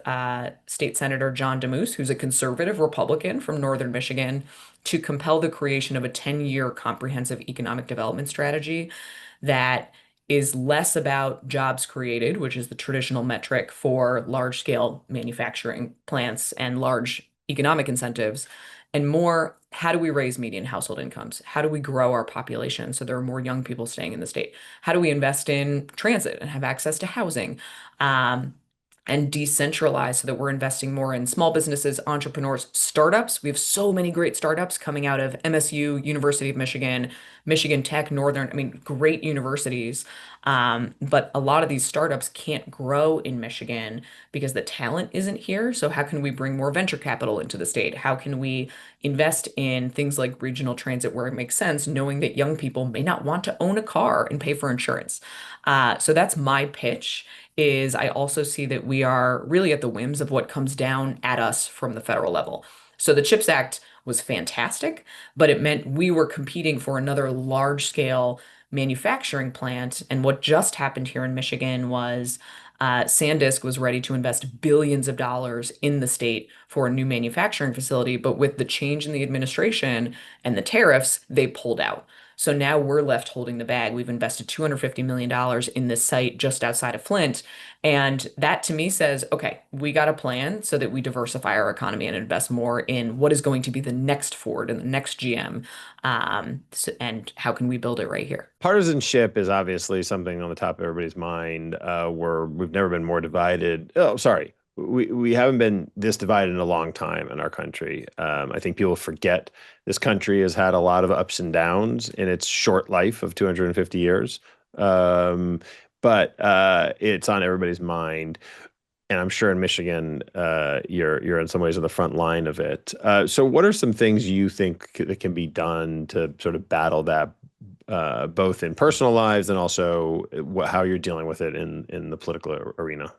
State Senator John DeMoose, who's a conservative Republican from Northern Michigan, to compel the creation of a 10-year comprehensive economic development strategy that is less about jobs created, which is the traditional metric for large scale manufacturing plants and large economic incentives, and more how do we raise median household incomes? How do we grow our population so there are more young people staying in the state? How do we invest in transit and have access to housing? Um, and decentralize so that we're investing more in small businesses, entrepreneurs, startups. We have so many great startups coming out of MSU, University of Michigan, Michigan Tech, Northern, I mean, great universities. But a lot of these startups can't grow in Michigan because the talent isn't here. So how can we bring more venture capital into the state? How can we invest in things like regional transit where it makes sense, knowing that young people may not want to own a car and pay for insurance? So that's my pitch is I also see that we are really at the whims of what comes down at us from the federal level. So the CHIPS Act was fantastic, but it meant we were competing for another large scale manufacturing plant. And what just happened here in Michigan was SanDisk was ready to invest billions of dollars in the state for a new manufacturing facility, but with the change in the administration and the tariffs, they pulled out. So now we're left holding the bag. We've invested $250 million dollars in this site just outside of Flint. And that to me says, okay, we got a plan so that we diversify our economy and invest more in what is going to be the next Ford and the next GM. And how can we build it right here? Partisanship is obviously something on the top of everybody's mind. We've never been more divided. Oh, sorry. We haven't been this divided in a long time in our country. I think people forget this country has had a lot of ups and downs in its short life of 250 years. Um, but it's on everybody's mind. And I'm sure in Michigan, you're in some ways on the front line of it. So, what are some things you think that can be done to sort of battle that, both in personal lives and also how you're dealing with it in the political arena?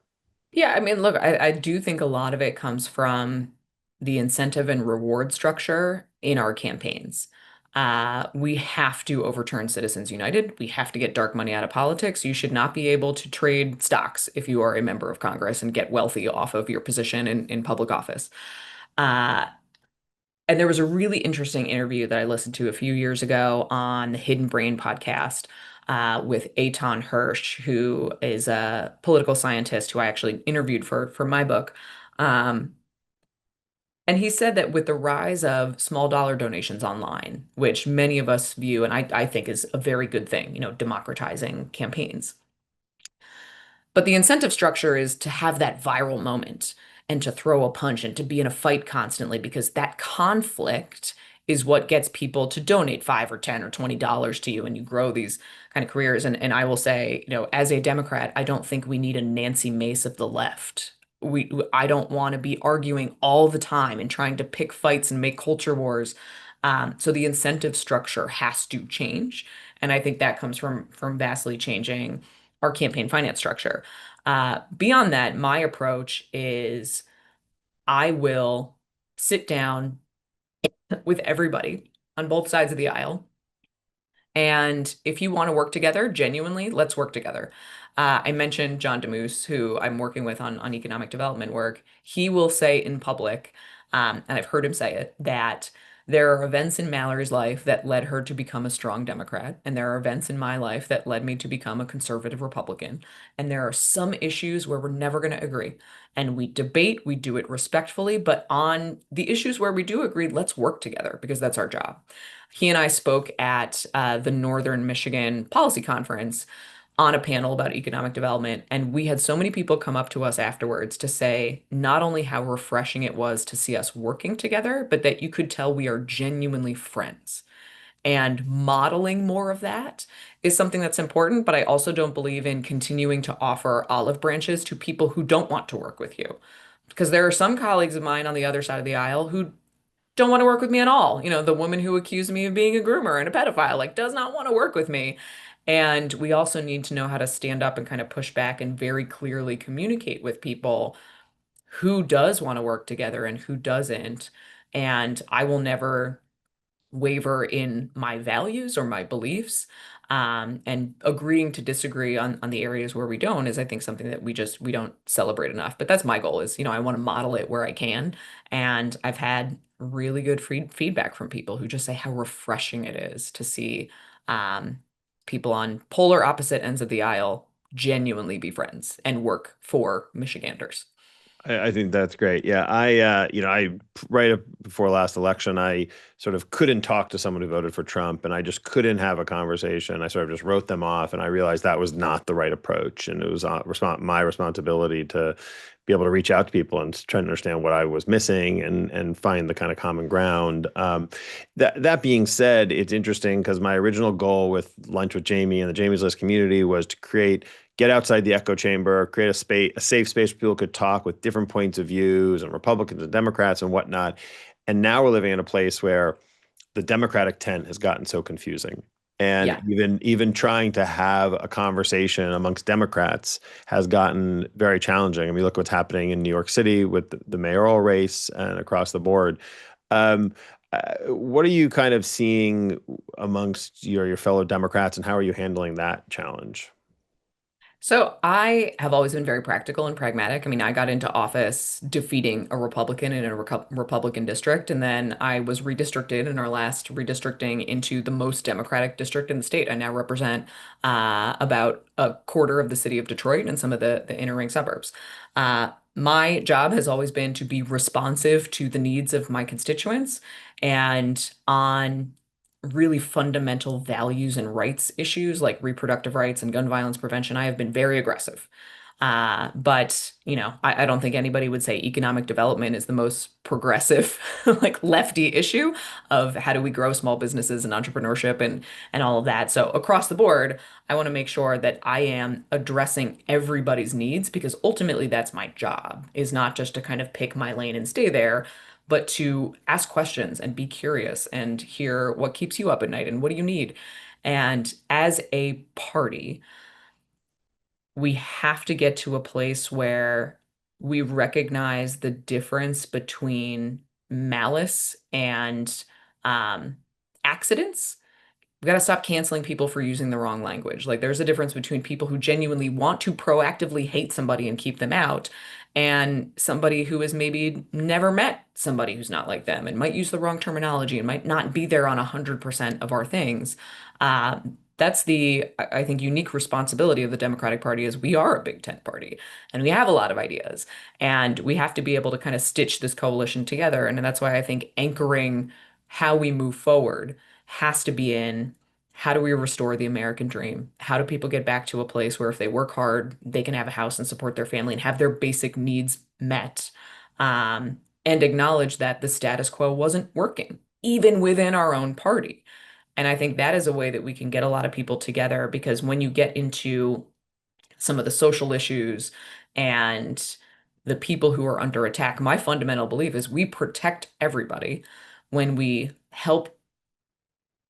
Yeah, I mean, look, I do think a lot of it comes from the incentive and reward structure in our campaigns. We have to overturn Citizens United. We have to get dark money out of politics. You should not be able to trade stocks if you are a member of Congress and get wealthy off of your position in public office. Uh, and there was a really interesting interview that I listened to a few years ago on the Hidden Brain podcast with Eitan Hirsch, who is a political scientist who I actually interviewed for my book. Um, and he said that with the rise of small dollar donations online, which many of us view, and I think is a very good thing, democratizing campaigns. But the incentive structure is to have that viral moment and to throw a punch and to be in a fight constantly because that conflict is what gets people to donate 5 or 10 or $20 to you and you grow these kind of careers. And I will say, as a Democrat, I don't think we need a Nancy Mace of the left. I don't want to be arguing all the time and trying to pick fights and make culture wars. So the incentive structure has to change. And I think that comes from vastly changing our campaign finance structure. Beyond that, my approach is I will sit down with everybody on both sides of the aisle. And if you want to work together, genuinely, let's work together. I mentioned John DeMoose, who I'm working with on economic development work. He will say in public, and I've heard him say it, that there are events in Mallory's life that led her to become a strong Democrat, and there are events in my life that led me to become a conservative Republican. And there are some issues where we're never going to agree. And we debate, we do it respectfully, but on the issues where we do agree, let's work together because that's our job. He and I spoke at the Northern Michigan Policy Conference on a panel about economic development. And we had so many people come up to us afterwards to say not only how refreshing it was to see us working together, but that you could tell we are genuinely friends. And modeling more of that is something that's important, but I also don't believe in continuing to offer olive branches to people who don't want to work with you. Because there are some colleagues of mine on the other side of the aisle who don't want to work with me at all. The woman who accused me of being a groomer and a pedophile, like, does not want to work with me. And we also need to know how to stand up and kind of push back and very clearly communicate with people who does want to work together and who doesn't. And I will never waver in my values or my beliefs. And agreeing to disagree on the areas where we don't is, I think, something that we don't celebrate enough. But that's my goal is, I want to model it where I can. And I've had really good feedback from people who just say how refreshing it is to see people on polar opposite ends of the aisle genuinely be friends and work for Michiganders. I think that's great. Yeah, I right up before last election, I sort of couldn't talk to someone who voted for Trump, and I just couldn't have a conversation. I sort of just wrote them off, and I realized that was not the right approach, and it was my responsibility to be able to reach out to people and try to understand what I was missing and find the kind of common ground. That being said, it's interesting because my original goal with Lunch with Jamie and the Jamie's List community was to get outside the echo chamber, create a safe space where people could talk with different points of views and Republicans and Democrats and whatnot. And now we're living in a place where the Democratic tent has gotten so confusing. And Yeah. even trying to have a conversation amongst Democrats has gotten very challenging. I mean, look what's happening in New York City with the mayoral race and across the board. Um, what are you kind of seeing amongst your fellow Democrats, and how are you handling that challenge? So I have always been very practical and pragmatic. I mean, I got into office defeating a Republican in a Republican district, and then I was redistricted in our last redistricting into the most Democratic district in the state. I now represent about a quarter of the city of Detroit and some of the inner ring suburbs. My job has always been to be responsive to the needs of my constituents and on really fundamental values and rights issues like reproductive rights and gun violence prevention, I have been very aggressive. But I don't think anybody would say economic development is the most progressive, like lefty issue of how do we grow small businesses and entrepreneurship and all of that. So across the board, I want to make sure that I am addressing everybody's needs because ultimately that's my job, is not just to kind of pick my lane and stay there, but to ask questions and be curious and hear what keeps you up at night and what do you need. And as a party, we have to get to a place where we recognize the difference between malice and um, accidents. We got to stop canceling people for using the wrong language. Like, there's a difference between people who genuinely want to proactively hate somebody and keep them out, and somebody who has maybe never met somebody who's not like them and might use the wrong terminology and might not be there on 100% of our things. That's I think, unique responsibility of the Democratic Party is we are a big tent party and we have a lot of ideas and we have to be able to kind of stitch this coalition together. And that's why I think anchoring how we move forward has to be in how do we restore the American dream? How do people get back to a place where if they work hard, they can have a house and support their family and have their basic needs met? And acknowledge that the status quo wasn't working, even within our own party. And I think that is a way that we can get a lot of people together because when you get into some of the social issues and the people who are under attack, my fundamental belief is we protect everybody when we help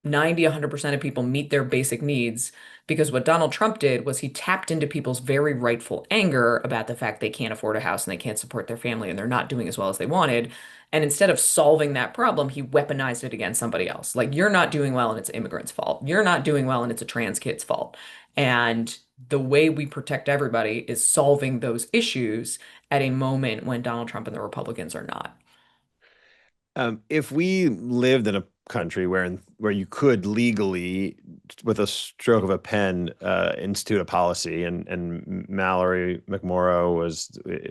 90, 100% of people meet their basic needs. Because what Donald Trump did was he tapped into people's very rightful anger about the fact they can't afford a house and they can't support their family and they're not doing as well as they wanted. And instead of solving that problem, he weaponized it against somebody else. Like, you're not doing well and it's immigrants' fault. You're not doing well and it's a trans kid's fault. And the way we protect everybody is solving those issues at a moment when Donald Trump and the Republicans are not. If we lived in a country where you could legally, with a stroke of a pen, institute a policy, and Mallory McMorrow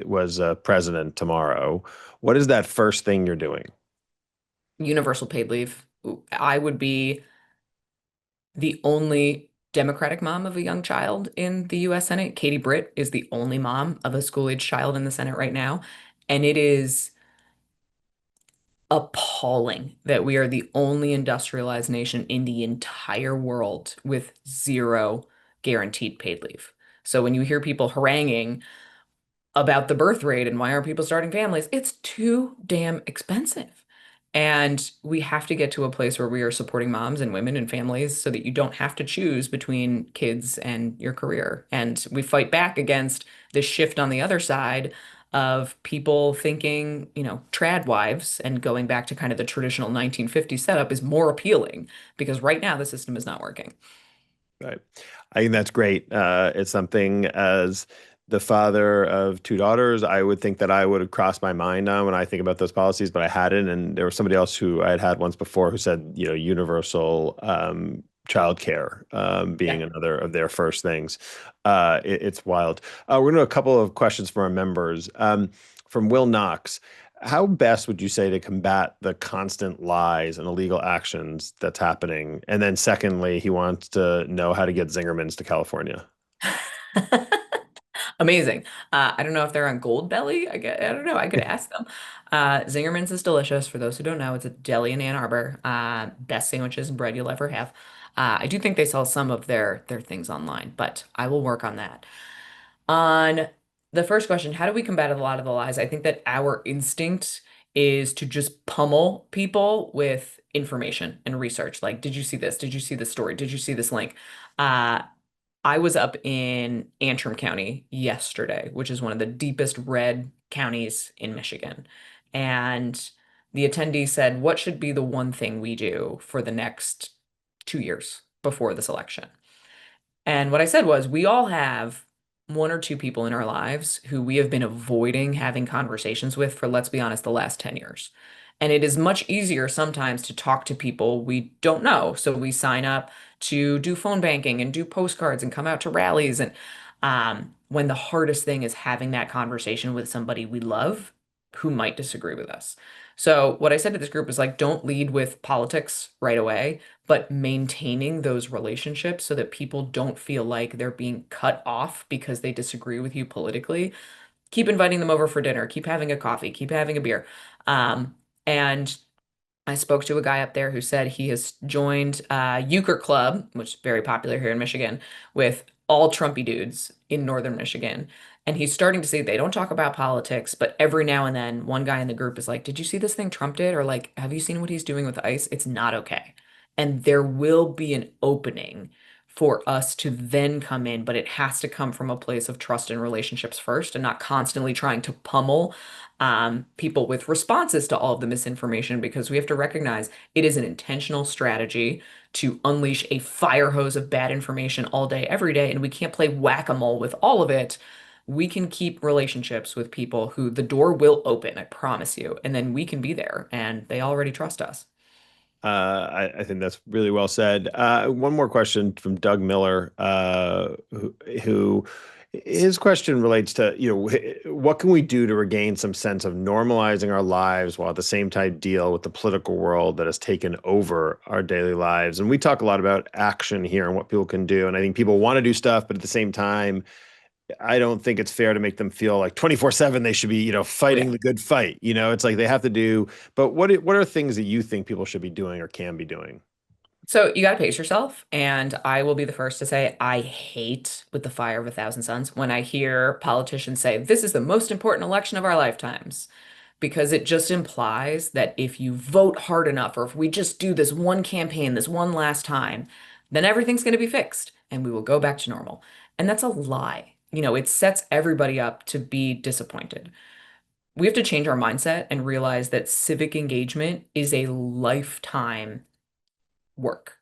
was president tomorrow, what is that first thing you're doing? Universal paid leave. I would be the only Democratic mom of a young child in the US Senate. Katie Britt is the only mom of a school-age child in the Senate right now. And it is appalling that we are the only industrialized nation in the entire world with zero guaranteed paid leave. So when you hear people haranguing about the birth rate and why aren't people starting families, it's too damn expensive. And we have to get to a place where we are supporting moms and women and families so that you don't have to choose between kids and your career. And we fight back against this shift on the other side of people thinking, trad wives and going back to kind of the traditional 1950s setup is more appealing because right now the system is not working. Right. I think that's great. It's something, as the father of two daughters, I would think that I would have crossed my mind on when I think about those policies, but I hadn't. And there was somebody else who I had once before who said, universal childcare being Yeah. another of their first things. It's wild. We're going to do a couple of questions from our members. From Will Knox, how best would you say to combat the constant lies and illegal actions that's happening? And then secondly, he wants to know how to get Zingermans to California. Amazing. I don't know if they're on Gold Belly. I don't know. I could ask them. Zingerman's is delicious. For those who don't know, it's a deli in Ann Arbor. Best sandwiches and bread you'll ever have. I do think they sell some of their things online, but I will work on that. On the first question, how do we combat a lot of the lies? I think that our instinct is to just pummel people with information and research. Like, did you see this? Did you see this story? Did you see this link? Uh, I was up in Antrim County yesterday, which is one of the deepest red counties in Michigan. And the attendee said, what should be the one thing we do for the next 2 years before this election? And what I said was, we all have one or two people in our lives who we have been avoiding having conversations with for, let's be honest, the last 10 years. And it is much easier sometimes to talk to people we don't know. So we sign up to do phone banking and do postcards and come out to rallies. And when the hardest thing is having that conversation with somebody we love who might disagree with us. So what I said to this group is like, don't lead with politics right away, but maintaining those relationships so that people don't feel like they're being cut off because they disagree with you politically. Keep inviting them over for dinner, keep having a coffee, keep having a beer. And I spoke to a guy up there who said he has joined Euchre Club, which is very popular here in Michigan, with all Trumpy dudes in northern Michigan. And he's starting to see they don't talk about politics, but every now and then one guy in the group is like, did you see this thing Trump did? Or like, have you seen what he's doing with ICE? It's not okay. And there will be an opening for us to then come in, but it has to come from a place of trust and relationships first and not constantly trying to pummel people with responses to all of the misinformation because we have to recognize it is an intentional strategy to unleash a fire hose of bad information all day, every day, and we can't play whack-a-mole with all of it. We can keep relationships with people who the door will open, I promise you, and then we can be there, and they already trust us. I think that's really well said. One more question from Doug Miller, who his question relates to, what can we do to regain some sense of normalizing our lives while at the same time deal with the political world that has taken over our daily lives? And we talk a lot about action here and what people can do. And I think people want to do stuff, but at the same time, I don't think it's fair to make them feel like 24/7 they should be, Oh, yeah. fighting the good fight. It's like they have to do, but what are things that you think people should be doing or can be doing? So you got to pace yourself. And I will be the first to say, I hate with the fire of a thousand suns when I hear politicians say, this is the most important election of our lifetimes, because it just implies that if you vote hard enough, or if we just do this one campaign, this one last time, then everything's going to be fixed and we will go back to normal. And that's a lie. It sets everybody up to be disappointed. We have to change our mindset and realize that civic engagement is a lifetime work.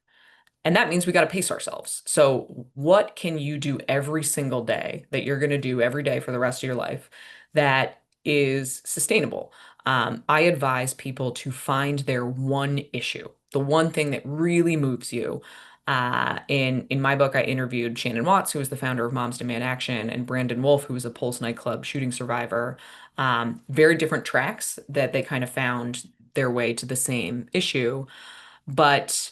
And that means we got to pace ourselves. So, what can you do every single day that you're going to do every day for the rest of your life that is sustainable? I advise people to find their one issue, the one thing that really moves you. In my book, I interviewed Shannon Watts, who was the founder of Moms Demand Action, and Brandon Wolf, who was a Pulse nightclub shooting survivor. Very different tracks that they kind of found their way to the same issue, but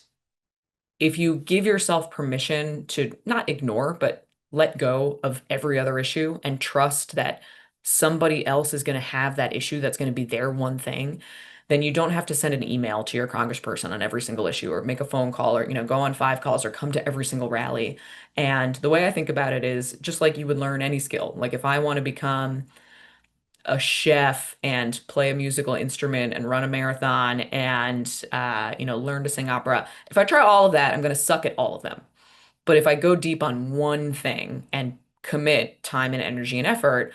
if you give yourself permission to not ignore, but let go of every other issue and trust that somebody else is going to have that issue that's going to be their one thing, then you don't have to send an email to your congressperson on every single issue or make a phone call or, go on 5 calls or come to every single rally. And the way I think about it is just like you would learn any skill. Like if I want to become a chef and play a musical instrument and run a marathon and learn to sing opera. If I try all of that, I'm going to suck at all of them. But if I go deep on one thing and commit time and energy and effort,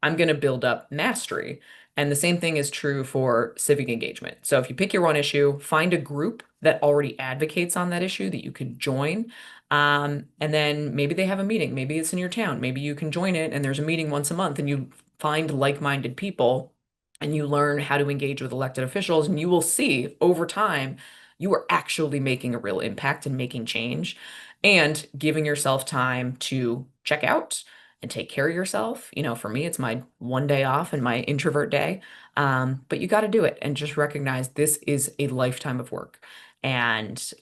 I'm going to build up mastery. And the same thing is true for civic engagement. So if you pick your one issue, find a group that already advocates on that issue that you can join. And then maybe they have a meeting. Maybe it's in your town. Maybe you can join it and there's a meeting once a month and you find like-minded people and you learn how to engage with elected officials. And you will see over time you are actually making a real impact and making change and giving yourself time to check out and take care of yourself. For me, it's my one day off and my introvert day. But you got to do it and just recognize this is a lifetime of work. And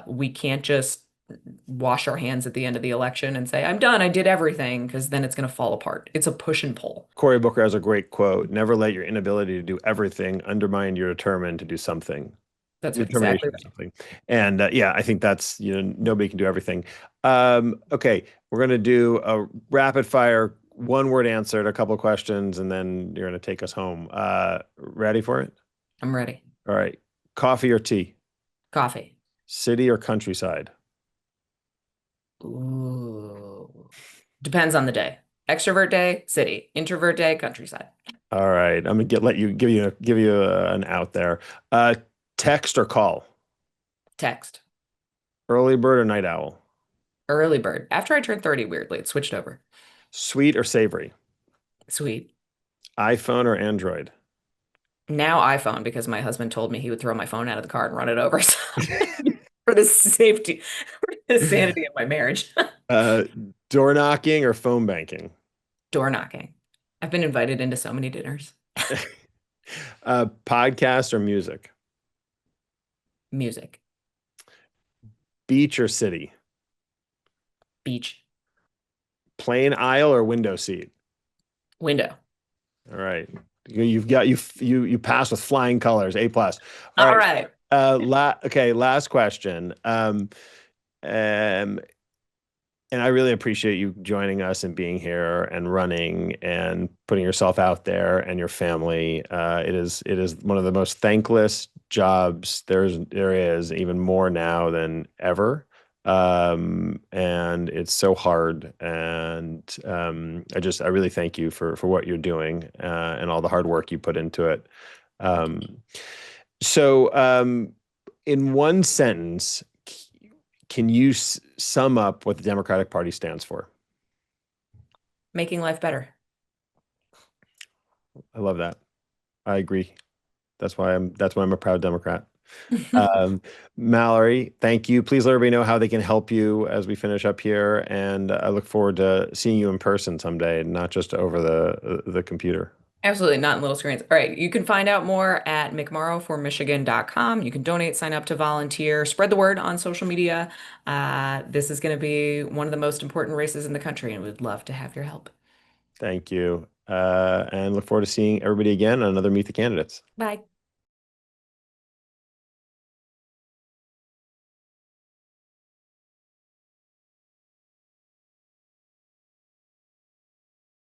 we can't just wash our hands at the end of the election and say, I'm done, I did everything, because then it's going to fall apart. It's a push and pull. Cory Booker has a great quote: "Never let your inability to do everything undermine your determined to do something." That's exactly Determination to do right. something. And yeah, I think that's, nobody can do everything. Okay, we're gonna do a rapid fire one word answer to a couple of questions, and then you're gonna take us home. Ready for it? I'm ready. All right. Coffee or tea? Coffee. City or countryside? Ooh. Depends on the day. Extrovert day, city. Introvert day, countryside. All right, I'm gonna let you give you an out there. Uh, Text or call? Text. Early bird or night owl? Early bird. After I turned 30, weirdly, it switched over. Sweet or savory? Sweet. iPhone or Android? Now iPhone because my husband told me he would throw my phone out of the car and run it over. So for the safety, for the sanity of my marriage. Uh, Door knocking or phone banking? Door knocking. I've been invited into so many dinners. Podcast or music? Music. Beach or city? Beach. Plain aisle or window seat? Window. All right. You've got you pass with flying colors, A plus. All All right. right. Okay, last question. Um, and I really appreciate you joining us and being here and running and putting yourself out there and your family. It is one of the most thankless jobs there is, even more now than ever. And it's so hard. And I really thank you for what you're doing and all the hard work you put into it. Um, so, in one sentence, can you sum up what the Democratic Party stands for? Making life better. I love that. I agree. That's why I'm a proud Democrat. Mallory, thank you. Please let everybody know how they can help you as we finish up here, and I look forward to seeing you in person someday, not just over the computer. Absolutely, not in little screens. All right, you can find out more at mcmorrowformichigan.com. You can donate, sign up to volunteer, spread the word on social media. This is going to be one of the most important races in the country, and we'd love to have your help. Thank you, and look forward to seeing everybody again on another Meet the Candidates. Bye.